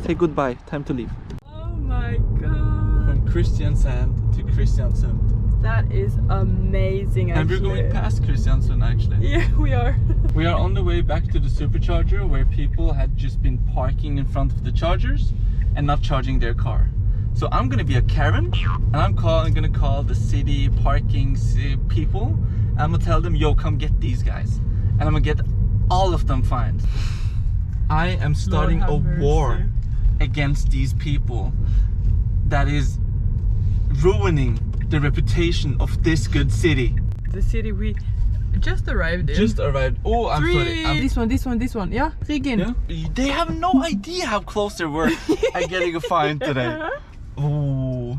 Say goodbye. Time to leave. Oh my god. From Kristiansand to Kristiansund. That is amazing, actually. And we're going past Kristiansund, actually. Yeah, we are. We are on the way back to the supercharger where people had just been parking in front of the chargers and not charging their car. So I'm gonna be a Karen and I'm gonna call the city parking people. I'm gonna tell them, yo, come get these guys. And I'm gonna get all of them fined. I am starting a war against these people that is ruining the reputation of this good city. The city we just arrived in. Just arrived. Oh, I'm sorry. This one. Yeah, Riggen. Yeah? They have no idea how close they were at getting a fine today. Oh.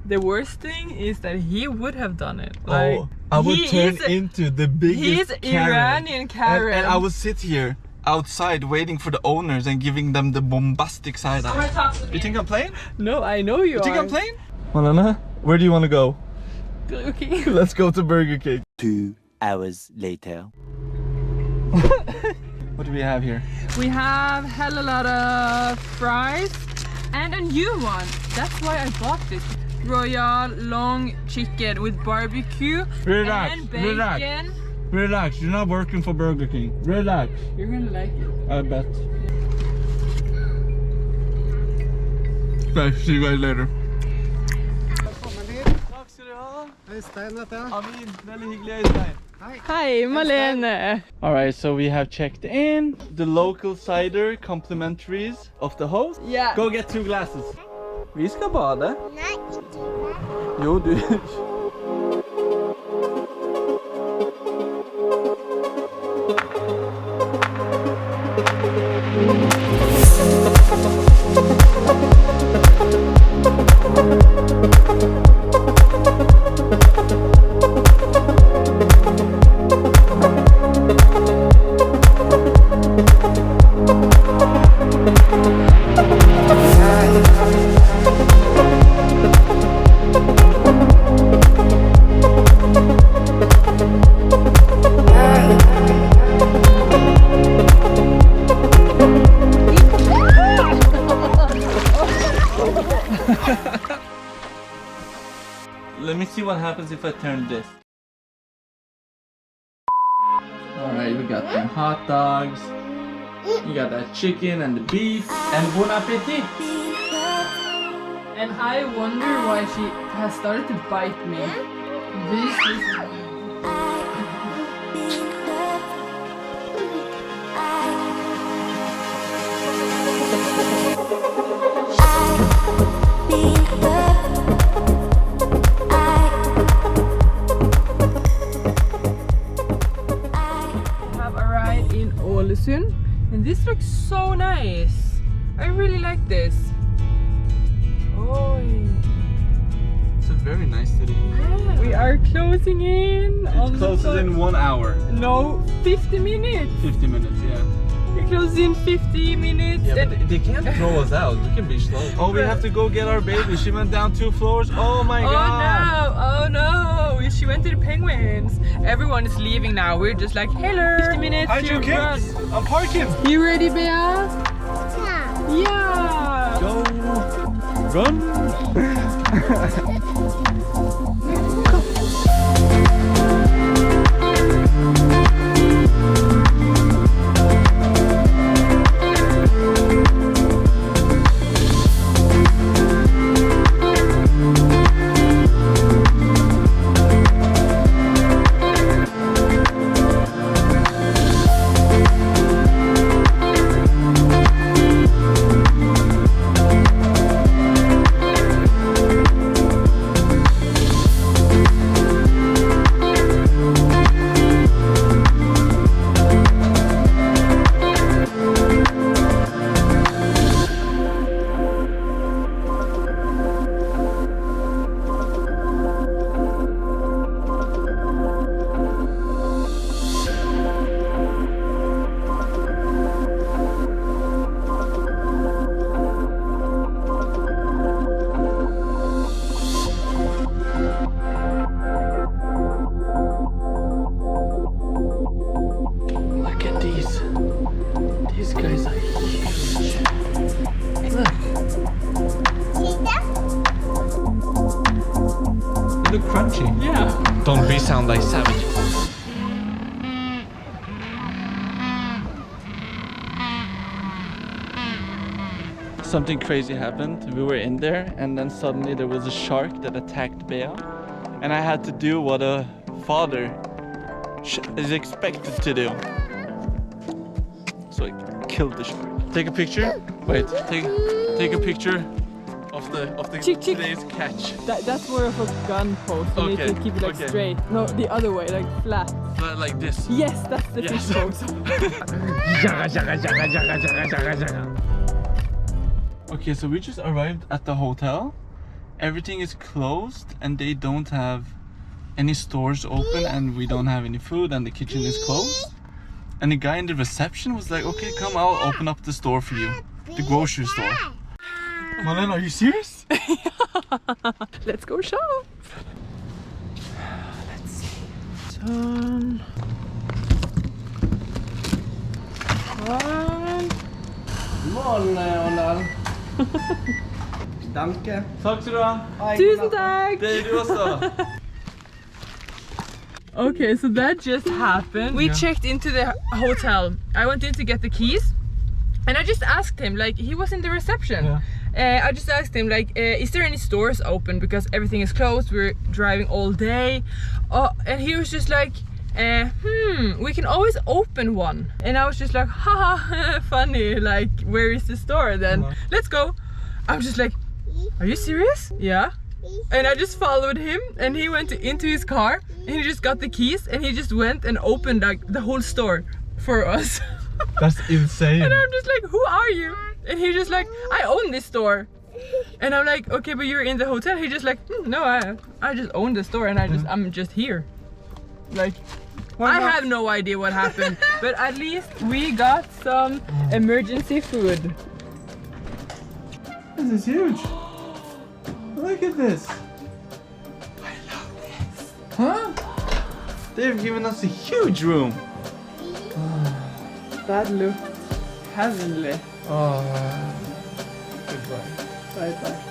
The worst thing is that he would have done it. Like, I would turn into the biggest He's Karen. Iranian Karen. And I would sit here outside waiting for the owners and giving them the bombastic side eye. You think I'm playing? No, I know you are. You think I'm playing? Malana, where do you want to go? Burger King. Let's go to Burger King. 2 hours later. What do we have here? We have hella lot of fries and a new one. That's why I bought this. Royal long chicken with barbecue and bacon. Relax. You're not working for Burger King. Relax. You're gonna like it. I bet. Okay, see you guys later. Takk skal du ha. Øystein heter jeg. Amin, veldig hyggelig Øystein. Hi, Malene. Alright, so we have checked in. The local cider complimentaries of the host. Yeah. Go get 2 glasses. Vi skal bade. Nei, ikke. Jo, du. Let me see what happens if I turn this. Alright, we got the hot dogs. You got that chicken and the beef. And bon appetit! And I wonder why she has started to bite me. This is... in Ålesund, and this looks so nice. I really like this. Oh, It's a very nice city. yeah. We are closing in. It closes in 1 hour. No, 50 minutes. 50 minutes, yeah. We close in 50 minutes. Yeah, and but they can't throw us out. We can be slow. Oh, we have to go get our baby. She went down 2 floors. Oh my god. Oh no, she went to the penguins. Everyone is leaving now. We're just like, hello. 50 minutes. Hide your kids. I'm parking. You ready, Bea? Ja. Yeah. Go. Run. These guys are huge. Look. sushi. Yeah. Don't we sound like savages? Something crazy happened. We were in there and then suddenly there was a shark that attacked Bea. And I had to do what a father is expected to do. So I killed the shark. Take a picture. Wait, take a picture of the today's catch. That's more of a gun pose. You need to keep it like straight. No, the other way, like flat. Like this. Yes, that's the fish pose. Okay, so we just arrived at the hotel. Everything is closed and they don't have any stores open and we don't have any food and the kitchen is closed. And the guy in the reception was like, okay, come, I'll open up the store for you. The grocery store. Marlene, are you serious? Let's go shop. Let's see. Turn. One. Morgon Arnold. Danke. Tack så du ha. Tusen tack! Det är du också. Okay, so that just happened. We checked into the hotel. I went in to get the keys. And I just asked him, like, he was in the reception. Yeah. I just asked him, like, is there any stores open? Because everything is closed, we're driving all day. And he was just like, we can always open one. And I was just like, haha, funny, like, where is the store then? Let's go. I'm just like, are you serious? Yeah. And I just followed him and he went into his car and he just got the keys and he just went and opened like the whole store for us. That's insane. And I'm just like, who are you? And he's just like, I own this store. And I'm like, okay, but you're in the hotel. He just like, no, I just own the store and I'm just here. Like, I have no idea what happened, but at least we got some emergency food. This is huge. Look at this. I love this. Huh? They've given us a huge room. That looked heavenly. Oh. Goodbye. Bye bye.